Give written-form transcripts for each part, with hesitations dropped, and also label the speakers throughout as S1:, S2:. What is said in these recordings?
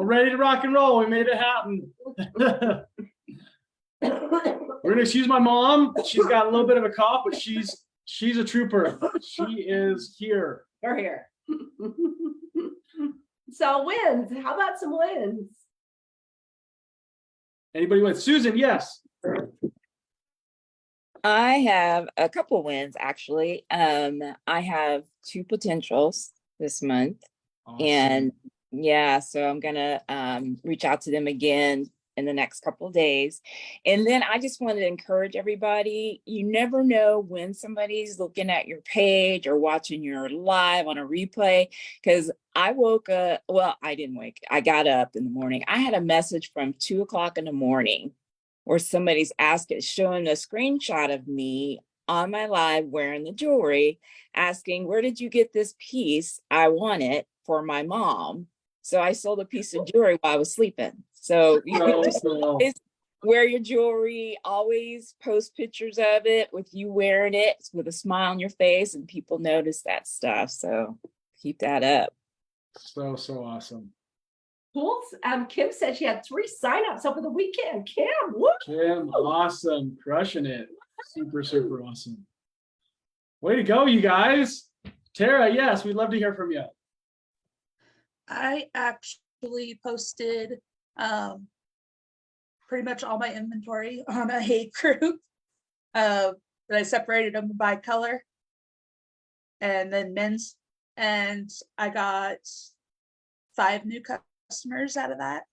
S1: We're ready to rock and roll. We made it happen. We're gonna excuse my mom. She's got a little bit of a cough, but she's a trooper. She is here.
S2: We're here. So wins. How about some wins?
S1: Anybody with Susan? Yes.
S3: I have a couple wins actually. I have 2 potentials this month.
S1: Awesome.
S3: And yeah, so I'm gonna reach out to them again in the next couple of days. And then I just wanted to encourage everybody, you never know when somebody's looking at your page or watching your live on a replay, because I woke up, well, I didn't wake, I got up in the morning. I had a message from 2 o'clock in the morning where somebody's asking, showing a screenshot of me on my live wearing the jewelry, asking, where did you get this piece? I want it for my mom. So I sold a piece of jewelry while I was sleeping. So you can just always wear your jewelry, always post pictures of it with you wearing it with a smile on your face, and people notice that stuff. So keep that up.
S1: So awesome.
S2: Cool. Kim said she had 3 signups over the weekend. Kim, woo!
S1: Kim, awesome. Crushing it. Super awesome. Way to go, you guys. Tara, yes, we'd love to hear from you.
S4: I actually posted pretty much all my inventory on a hate group that I separated them by color and then men's, and I got 5 new customers out of that.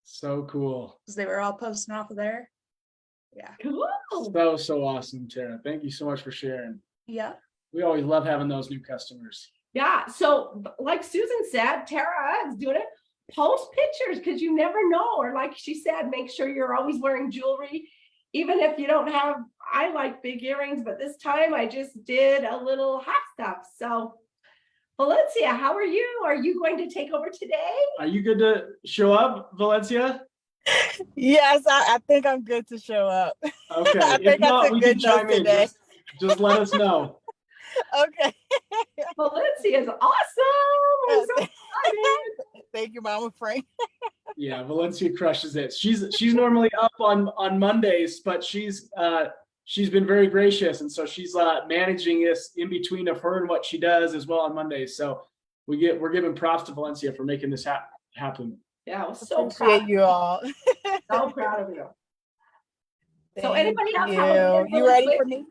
S1: So cool.
S4: Because they were all posting off of there. Yeah.
S2: Cool.
S1: So awesome, Tara. Thank you so much for sharing.
S4: Yeah.
S1: We always love having those new customers.
S2: Yeah. So like Susan said, Tara is doing it. Post pictures because you never know. Or like she said, make sure you're always wearing jewelry. Even if you don't have, I like big earrings, but this time I just did a little half stuff. So Valencia, how are you? Are you going to take over today?
S1: Are you good to show up, Valencia?
S5: Yes, I think I'm good to show up.
S1: Okay.
S5: I think I took good notes today.
S1: Just let us know.
S5: Okay.
S2: Valencia is awesome. I'm so excited.
S5: Thank you, Mama Frank.
S1: Yeah, Valencia crushes it. She's normally up on Mondays, but she's been very gracious, and so she's managing this in between of her and what she does as well on Mondays. So we're giving props to Valencia for making this happen.
S2: Yeah, I was so
S5: Appreciate
S2: proud.
S5: you all.
S2: So proud of you. So
S5: Thank
S2: anybody else have a win
S5: you
S2: really
S5: ready
S2: quick?
S5: for me?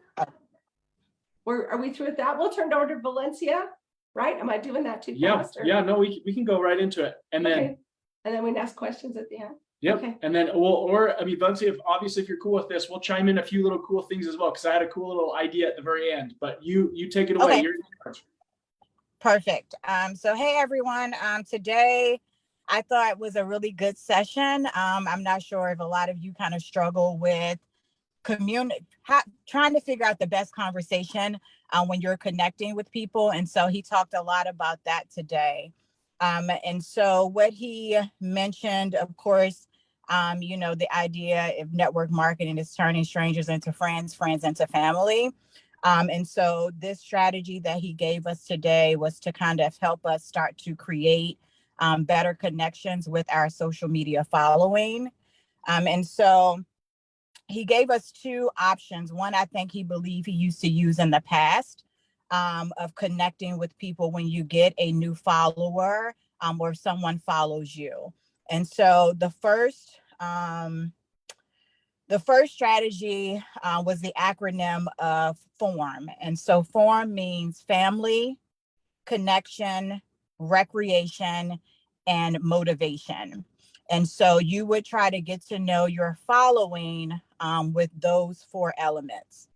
S2: Are we through with that? We'll turn it over to Valencia, right? Am I doing that too fast?
S1: Yeah, no, we can go right into it, and then
S2: Okay. And then we can ask questions at the end.
S1: yep,
S2: Okay.
S1: and then Valencia, if you're cool with this, we'll chime in a few little cool things as well, because I had a cool little idea at the very end. But you take it away.
S5: Okay.
S1: You're in charge.
S5: Perfect. So hey everyone. Today I thought it was a really good session. I'm not sure if a lot of you kind of struggle with trying to figure out the best conversation when you're connecting with people. And so he talked a lot about that today. And so what he mentioned, of course, the idea of network marketing is turning strangers into friends, friends into family. And so this strategy that he gave us today was to kind of help us start to create better connections with our social media following. And so he gave us 2 options. One, I think he believed he used to use in the past of connecting with people when you get a new follower or someone follows you. And so the first strategy was the acronym of FORM. And so FORM means family, connection, recreation, and motivation. And so you would try to get to know your following with those 4 elements.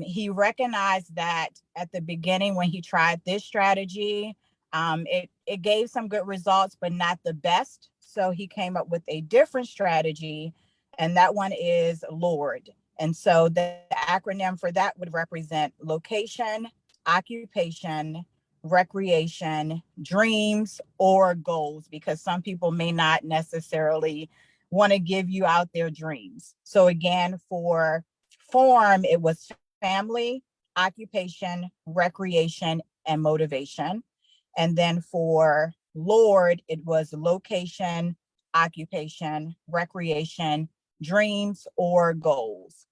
S5: He recognized that at the beginning when he tried this strategy, it gave some good results, but not the best. So he came up with a different strategy, and that one is L.O.R.D. And so the acronym for that would represent location, occupation, recreation, dreams, or goals, because some people may not necessarily want to give you out their dreams. So again, for FORM, it was family, occupation, recreation, and motivation. And then for L.O.R.D, it was location, occupation, recreation, dreams, or goals.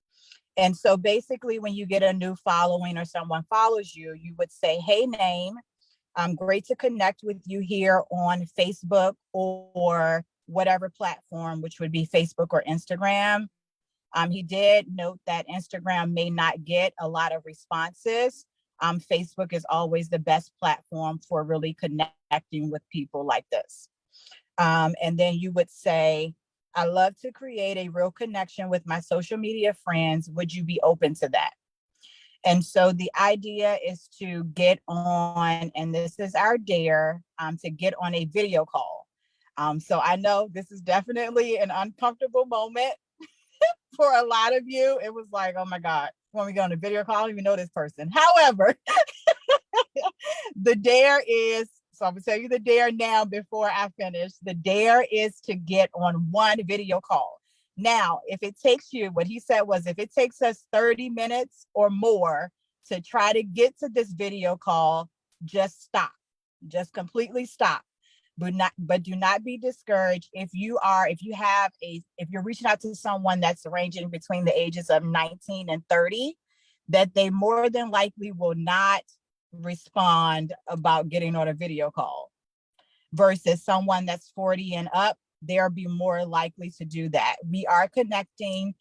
S5: And so basically, when you get a new following or someone follows you, you would say, hey, name, great to connect with you here on Facebook or whatever platform, which would be Facebook or Instagram. He did note that Instagram may not get a lot of responses. Facebook is always the best platform for really connecting with people like this. And then you would say, I love to create a real connection with my social media friends. Would you be open to that? And so the idea is to get on, and this is our dare, to get on a video call. So I know this is definitely an uncomfortable moment for a lot of you. It was like, oh my God, when we go on a video call, I don't even know this person. However, the dare is, so I'm gonna tell you the dare now before I finish. The dare is to get on one video call. Now, if it takes you, what he said was, if it takes us 30 minutes or more to try to get to this video call, just stop, just completely stop. But do not be discouraged. If you're reaching out to someone that's ranging between the ages of 19 and 30, that they more than likely will not respond about getting on a video call, versus someone that's 40 and up, they'll be more likely to do that. We are connecting,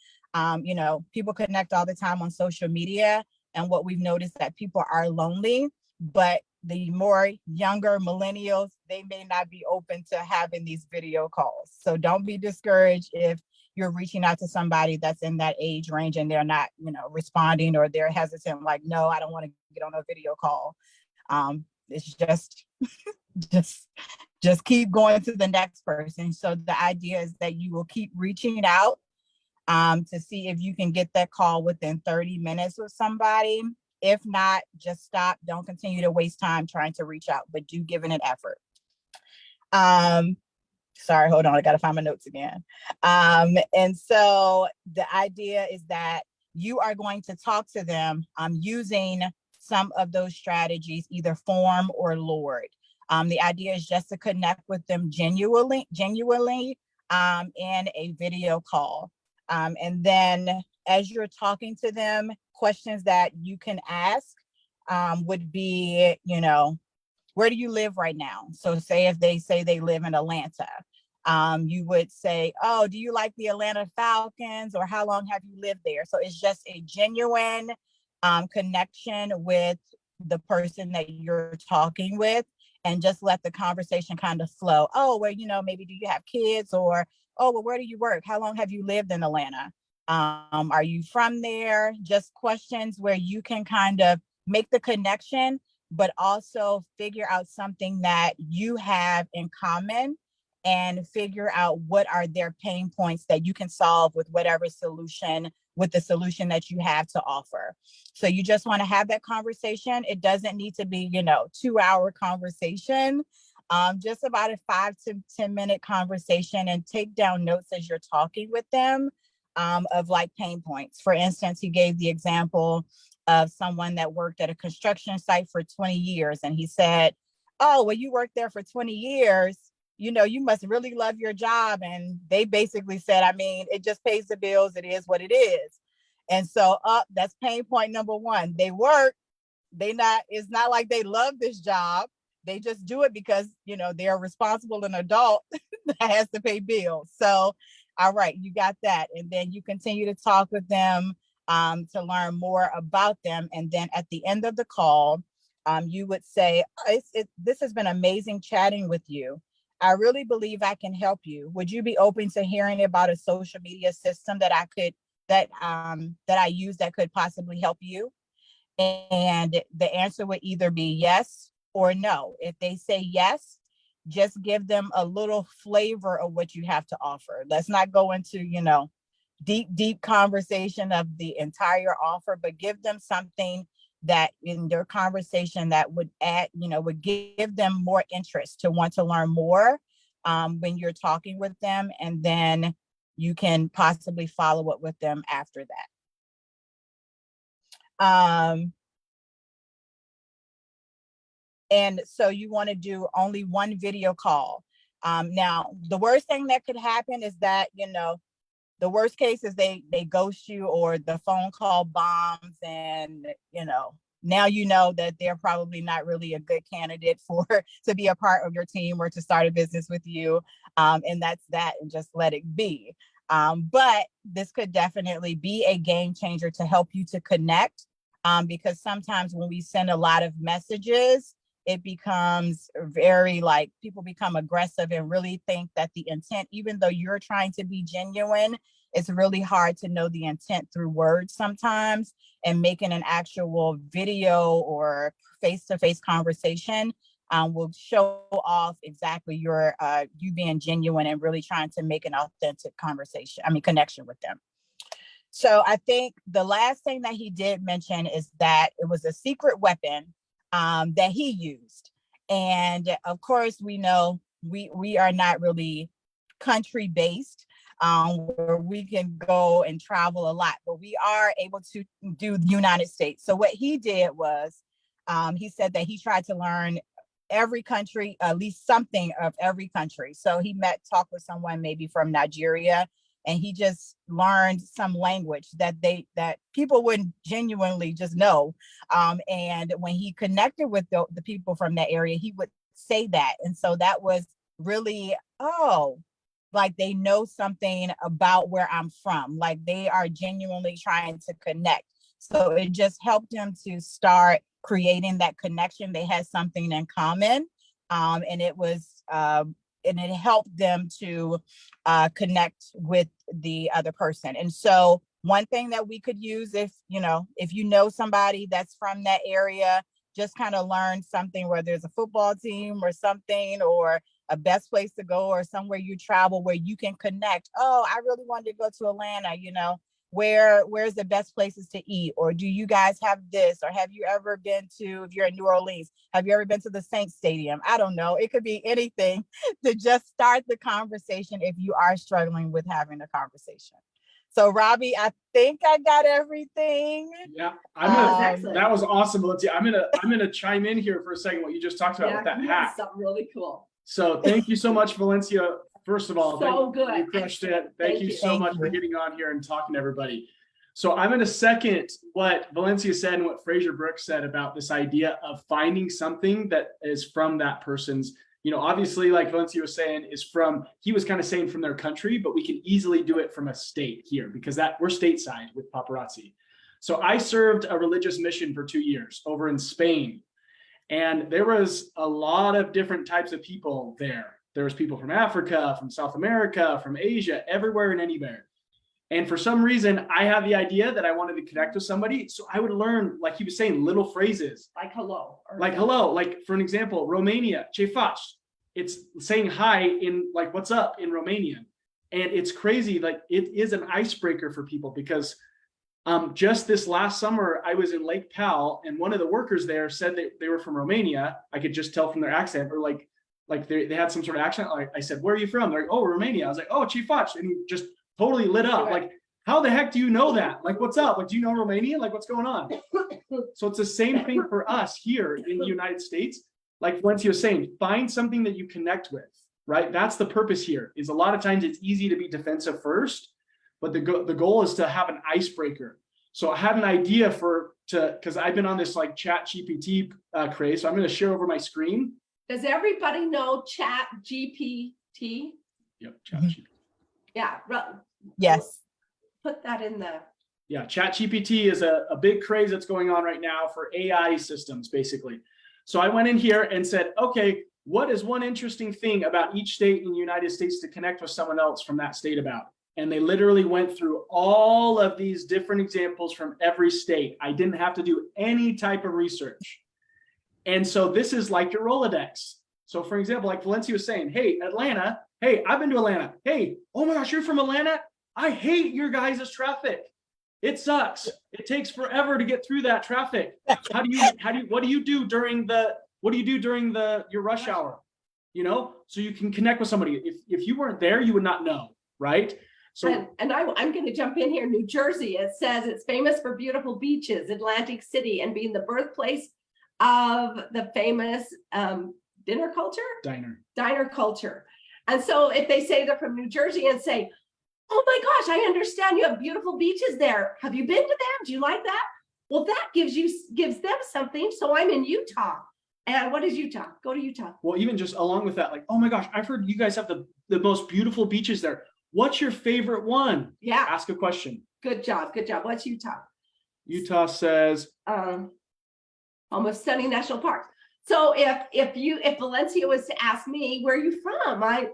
S5: people connect all the time on social media, and what we've noticed that people are lonely, but the more younger millennials, they may not be open to having these video calls. So don't be discouraged if you're reaching out to somebody that's in that age range and they're not, responding, or they're hesitant, like, no, I don't want to get on a video call. It's just keep going to the next person. So the idea is that you will keep reaching out to see if you can get that call within 30 minutes with somebody. If not, just stop. Don't continue to waste time trying to reach out, but do give it an effort. Sorry, hold on. I got to find my notes again. And so the idea is that you are going to talk to them using some of those strategies, either form or L.O.R.D. The idea is just to connect with them genuinely in a video call. And then as you're talking to them, questions that you can ask would be, where do you live right now? So say if they say they live in Atlanta, you would say, oh, do you like the Atlanta Falcons, or how long have you lived there? So it's just a genuine connection with the person that you're talking with, and just let the conversation kind of flow. Oh, well, maybe do you have kids? Or, oh, well, where do you work? How long have you lived in Atlanta? Are you from there? Just questions where you can kind of make the connection, but also figure out something that you have in common, and figure out what are their pain points that you can solve with whatever solution, with the solution that you have to offer. So you just want to have that conversation. It doesn't need to be, 2-hour conversation. Just about a 5 to 10 minute conversation, and take down notes as you're talking with them of like pain points. For instance, he gave the example of someone that worked at a construction site for 20 years. And he said, oh, well, you worked there for 20 years. You must really love your job. And they basically said, it just pays the bills. It is what it is. And so that's pain point number one. They work. It's not like they love this job. They just do it because, they're a responsible and adult that has to pay bills. So, all right, you got that. And then you continue to talk with them to learn more about them. And then at the end of the call, you would say, this has been amazing chatting with you. I really believe I can help you. Would you be open to hearing about a social media system that I use that could possibly help you? And the answer would either be yes or no. If they say yes, just give them a little flavor of what you have to offer. Let's not go into, deep conversation of the entire offer, but give them something that in their conversation that would would give them more interest to want to learn more when you're talking with them. And then you can possibly follow up with them after that. And so you want to do only one video call. Now, the worst thing that could happen is that, the worst case is they ghost you or the phone call bombs, and now you know that they're probably not really a good candidate for to be a part of your team or to start a business with you. And that's that, and just let it be. But this could definitely be a game changer to help you to connect, because sometimes when we send a lot of messages, it becomes very like people become aggressive and really think that the intent, even though you're trying to be genuine, it's really hard to know the intent through words sometimes, and making an actual video or face-to-face conversation will show off exactly your you being genuine and really trying to make an authentic connection with them. So I think the last thing that he did mention is that it was a secret weapon that he used. And of course, we know we are not really country based, where we can go and travel a lot, but we are able to do the United States. So what he did was, he said that he tried to learn every country, at least something of every country. So he talked with someone maybe from Nigeria, and he just learned some language that people wouldn't genuinely just know. And when he connected with the people from that area, he would say that. And so that was really, like they know something about where I'm from, like they are genuinely trying to connect. So it just helped him to start creating that connection. They had something in common. And it was, and it helped them to connect with the other person. And so one thing that we could use, if you know somebody that's from that area, just kind of learn something, whether it's a football team or something, or a best place to go, or somewhere you travel where you can connect. Oh, I really wanted to go to Atlanta, where's the best places to eat? Or do you guys have this? Or have you ever been to, if you're in New Orleans, have you ever been to the Saints Stadium? I don't know. It could be anything to just start the conversation if you are struggling with having a conversation. So Robbie, I think I got everything.
S1: Yeah, that was awesome, Valencia. I'm gonna chime in here for a second, what you just talked about with that hack.
S2: Something really cool.
S1: So thank you so much, Valencia. First of all,
S2: So good.
S1: You crushed it. Thank you so much for getting on here and talking to everybody. So I'm going to second what Valencia said and what Fraser Brooks said about this idea of finding something that is from that person's, obviously, like Valencia was saying, he was kind of saying from their country, but we can easily do it from a state here because we're stateside with paparazzi. So I served a religious mission for 2 years over in Spain, and there was a lot of different types of people there. There was people from Africa, from South America, from Asia, everywhere and anywhere. And for some reason, I had the idea that I wanted to connect with somebody. So I would learn, like he was saying, little phrases.
S2: Like hello.
S1: Like for an example, Romania, ce faci. It's saying hi in like, what's up in Romanian. And it's crazy. Like it is an icebreaker for people because just this last summer, I was in Lake Powell, and one of the workers there said that they were from Romania. I could just tell from their accent, or like they had some sort of accent. Like I said, where are you from? They're like, oh, Romania. I was like, oh, ce faci. And he just totally lit up. Like, how the heck do you know that? Like, what's up? Like, do you know Romania? Like, what's going on? So it's the same thing for us here in the United States. Like Valencia was saying, find something that you connect with, right? That's the purpose here, is a lot of times it's easy to be defensive first, but the goal is to have an icebreaker. So I had an idea because I've been on this like Chat GPT craze. So I'm going to share over my screen.
S2: Does everybody know Chat GPT?
S1: Yep, Chat GPT.
S2: Yeah.
S5: Yes.
S2: Put that in the.
S1: Yeah, Chat GPT is a big craze that's going on right now for AI systems, basically. So I went in here and said, okay, what is one interesting thing about each state in the United States to connect with someone else from that state about? And they literally went through all of these different examples from every state. I didn't have to do any type of research. And so this is like your Rolodex. So for example, like Valencia was saying, hey, Atlanta, hey, I've been to Atlanta. Hey, oh my gosh, you're from Atlanta? I hate your guys' traffic. It sucks. It takes forever to get through that traffic. What do you do during your rush hour? So you can connect with somebody. If you weren't there, you would not know, right? So
S2: and I'm going to jump in here. New Jersey, it says it's famous for beautiful beaches, Atlantic City, and being the birthplace of the famous dinner culture, diner culture. And so if they say they're from New Jersey and say, oh my gosh, I understand you have beautiful beaches there. Have you been to them? Do you like that? Well, that gives them something. So I'm in Utah. And what is Utah? Go to Utah.
S1: Well, even just along with that, like, oh my gosh, I've heard you guys have the most beautiful beaches there. What's your favorite one?
S2: Yeah.
S1: Ask a question.
S2: Good job. Good job. What's Utah?
S1: Utah says
S2: almost stunning national park. So if Valencia was to ask me, where are you from? I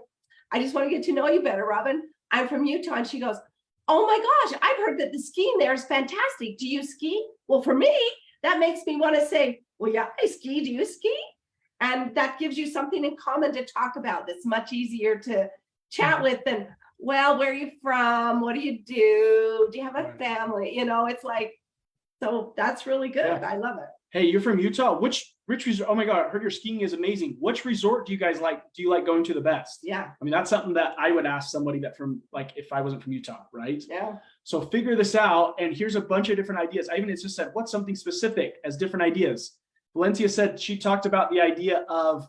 S2: just want to get to know you better, Robin. I'm from Utah. And she goes, oh my gosh, I've heard that the skiing there is fantastic. Do you ski? Well, for me, that makes me want to say, well, yeah, I ski. Do you ski? And that gives you something in common to talk about that's much easier to chat with than, well, where are you from? What do you do? Do you have a family? You know, it's like, so that's really good.
S1: Yeah.
S2: I love it.
S1: Hey, you're from Utah. Which resort? Oh my God, I heard your skiing is amazing. Which resort do you guys like? Do you like going to the best?
S2: Yeah.
S1: I mean, that's something that I would ask somebody that from, like, if I wasn't from Utah, right?
S2: Yeah.
S1: So figure this out. And here's a bunch of different ideas. I even just said, what's something specific as different ideas? Valencia said she talked about the idea of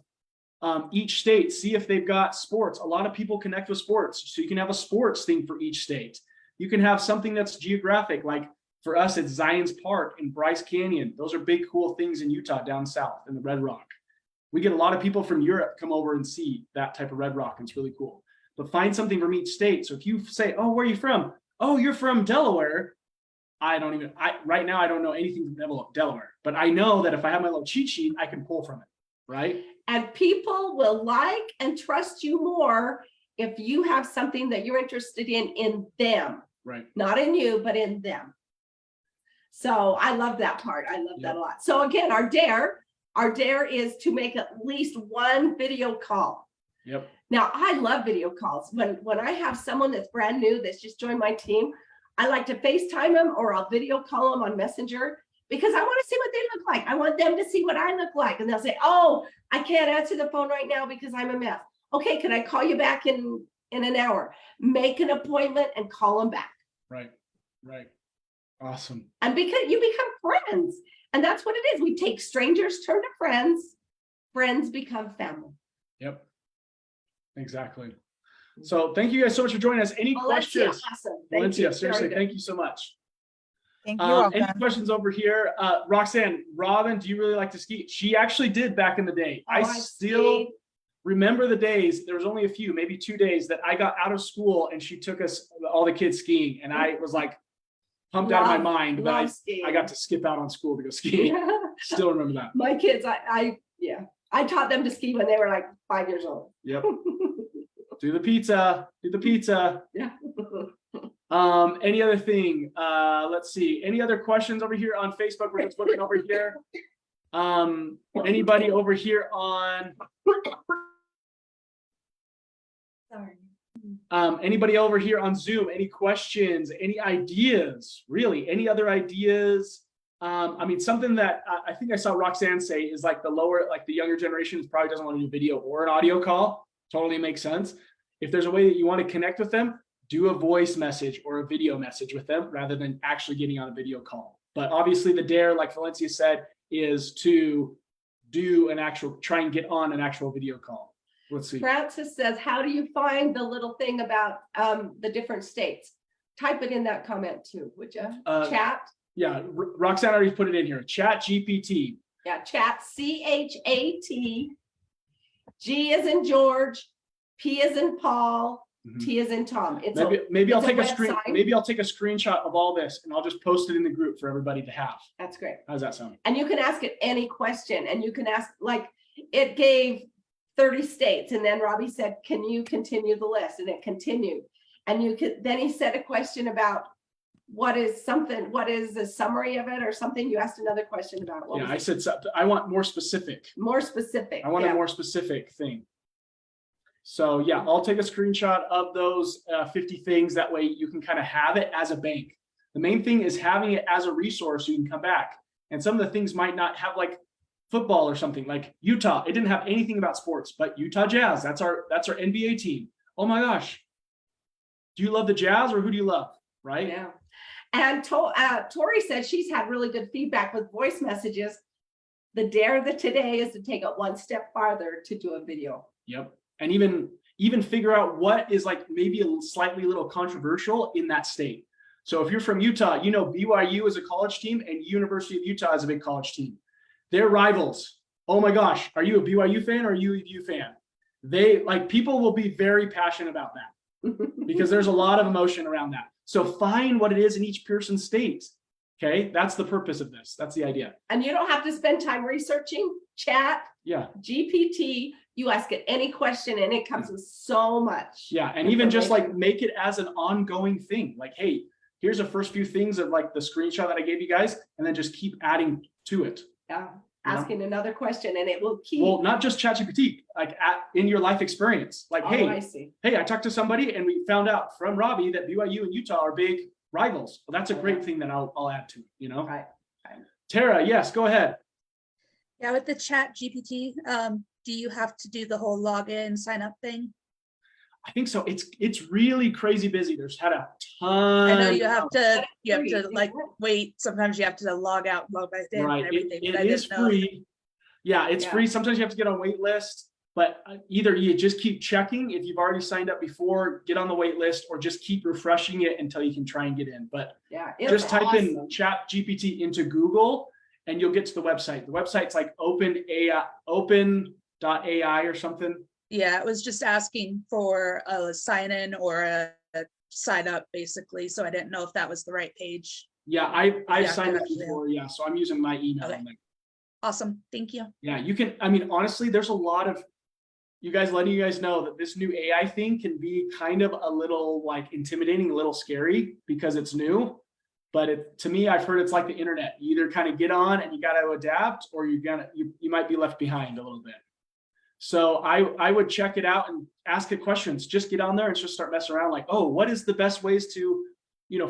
S1: each state, see if they've got sports. A lot of people connect with sports. So you can have a sports thing for each state. You can have something that's geographic, like for us, it's Zion's Park and Bryce Canyon. Those are big, cool things in Utah down south in the Red Rock. We get a lot of people from Europe come over and see that type of Red Rock. It's really cool. But find something from each state. So if you say, oh, where are you from? Oh, you're from Delaware. Right now, I don't know anything from Delaware. But I know that if I have my little cheat sheet, I can pull from it, right?
S2: And people will like and trust you more if you have something that you're interested in them.
S1: Right.
S2: Not in you, but in them. So I love that part. I love that a lot. So again, our dare is to make at least one video call.
S1: Yep.
S2: Now I love video calls. When I have someone that's brand new that's just joined my team, I like to FaceTime them or I'll video call them on Messenger because I want to see what they look like. I want them to see what I look like. And they'll say, oh, I can't answer the phone right now because I'm a mess. Okay, can I call you back in an hour? Make an appointment and call them back.
S1: Right. Right. Awesome.
S2: And because you become friends. And that's what it is. We take strangers, turn to friends. Friends become family.
S1: Yep. Exactly. So thank you guys so much for joining us. Any
S2: Valencia,
S1: questions?
S2: awesome.
S1: Valencia, seriously, thank you so much.
S5: Thank you.
S1: Any questions over here? Roxanne, Robin, do you really like to ski? She actually did back in the day. I still remember the days. There was only a few, maybe 2 days that I got out of school and she took us, all the kids, skiing. And I was like pumped out of my mind, but I got to skip out on school to go skiing. Still remember that.
S2: My kids, I taught them to ski when they were like 5 years old.
S1: Yep. Do the pizza. Do the pizza.
S2: Yeah.
S1: Any other thing? Let's see. Any other questions over here on Facebook? We're just looking over here. Anybody over here on?
S2: Sorry.
S1: Anybody over here on Zoom? Any questions? Any ideas? Really? Any other ideas? I mean, something that I think I saw Roxanne say is like the younger generation probably doesn't want to do video or an audio call. Totally makes sense. If there's a way that you want to connect with them, do a voice message or a video message with them rather than actually getting on a video call. But obviously the dare, like Valencia said, is to try and get on an actual video call. Let's see.
S2: Francis says, how do you find the little thing about the different states? Type it in that comment too, would you? Chat.
S1: Yeah, Roxanne already put it in here. Chat GPT.
S2: Yeah, chat, CHAT. G is in George, P is in Paul, T is in Tom. It's
S1: maybe I'll take a
S2: website.
S1: Maybe I'll take a screenshot of all this and I'll just post it in the group for everybody to have.
S2: That's great.
S1: How's that sound?
S2: And you can ask it any question, and you can ask, like, it gave 30 states, and then Robbie said, can you continue the list? And it continued. And then he said a question about what is the summary of it or something. You asked another question about it.
S1: I said something. I want more specific.
S2: More specific.
S1: I want a more specific thing. So yeah, I'll take a screenshot of those 50 things. That way you can kind of have it as a bank. The main thing is having it as a resource so you can come back. And some of the things might not have, like football or something, like Utah. It didn't have anything about sports, but Utah Jazz, that's our NBA team. Oh my gosh. Do you love the Jazz or who do you love? Right?
S2: Yeah. And Tori said she's had really good feedback with voice messages. The dare of the today is to take it one step farther to do a video.
S1: Yep. And even figure out what is like maybe a slightly little controversial in that state. So if you're from Utah, you know BYU is a college team and University of Utah is a big college team. They're rivals. Oh my gosh, are you a BYU fan or are you a U fan? They like people will be very passionate about that because there's a lot of emotion around that. So find what it is in each person's state. Okay, that's the purpose of this. That's the idea.
S2: And you don't have to spend time researching, chat,
S1: Yeah.
S2: GPT. You ask it any question and it comes with so much.
S1: Yeah. And even just like make it as an ongoing thing. Like, hey, here's the first few things of like the screenshot that I gave you guys, and then just keep adding to it.
S2: Yeah. Asking another question and it will keep.
S1: Well, not just ChatGPT, like in your life experience. Like,
S2: Oh, I see.
S1: hey, I talked to somebody and we found out from Robbie that BYU and Utah are big rivals. Well, that's a great thing that I'll add to it, you know?
S2: Right.
S1: Tara, yes, go ahead.
S4: Yeah, with the chat GPT, do you have to do the whole login sign up thing?
S1: I think so. It's really crazy busy. There's had a ton.
S4: I know you have to
S2: free,
S4: like
S2: isn't it?
S4: wait. Sometimes you have to log out, log back in,
S1: Right.
S4: and everything.
S1: It
S4: but I
S1: is
S4: didn't know.
S1: free. Yeah, it's
S2: Yeah.
S1: free. Sometimes you have to get on wait list, but either you just keep checking if you've already signed up before, get on the wait list, or just keep refreshing it until you can try and get in. But
S2: Yeah.
S1: just type in
S2: awesome.
S1: Chat GPT into Google and you'll get to the website. The website's like open.ai or something.
S4: Yeah, it was just asking for a sign in or a sign up, basically. So I didn't know if that was the right page.
S1: Yeah, I've
S4: Yeah,
S1: signed up
S4: actually.
S1: before. Yeah, so I'm using my email.
S4: Okay.
S1: on there.
S4: Awesome, thank you.
S1: Yeah, you can. I mean, honestly, there's a lot of you guys letting you guys know that this new AI thing can be kind of a little like intimidating, a little scary because it's new. But to me, I've heard it's like the internet. You either kind of get on and you got to adapt, or you might be left behind a little bit. So I would check it out and ask it questions. Just get on there and just start messing around. Like, oh, what is the best ways to,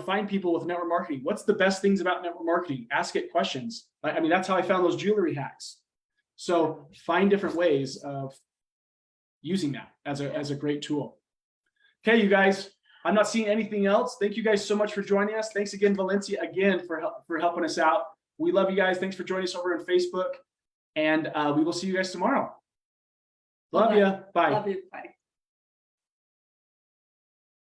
S1: find people with network marketing? What's the best things about network marketing? Ask it questions. I mean, that's how I found those jewelry hacks. So find different ways of using that as a great tool. Okay, you guys. I'm not seeing anything else. Thank you guys so much for joining us. Thanks again, Valencia, again for helping us out. We love you guys. Thanks for joining us over on Facebook, and we will see you guys tomorrow. Love you. Bye.
S2: Love you. Bye.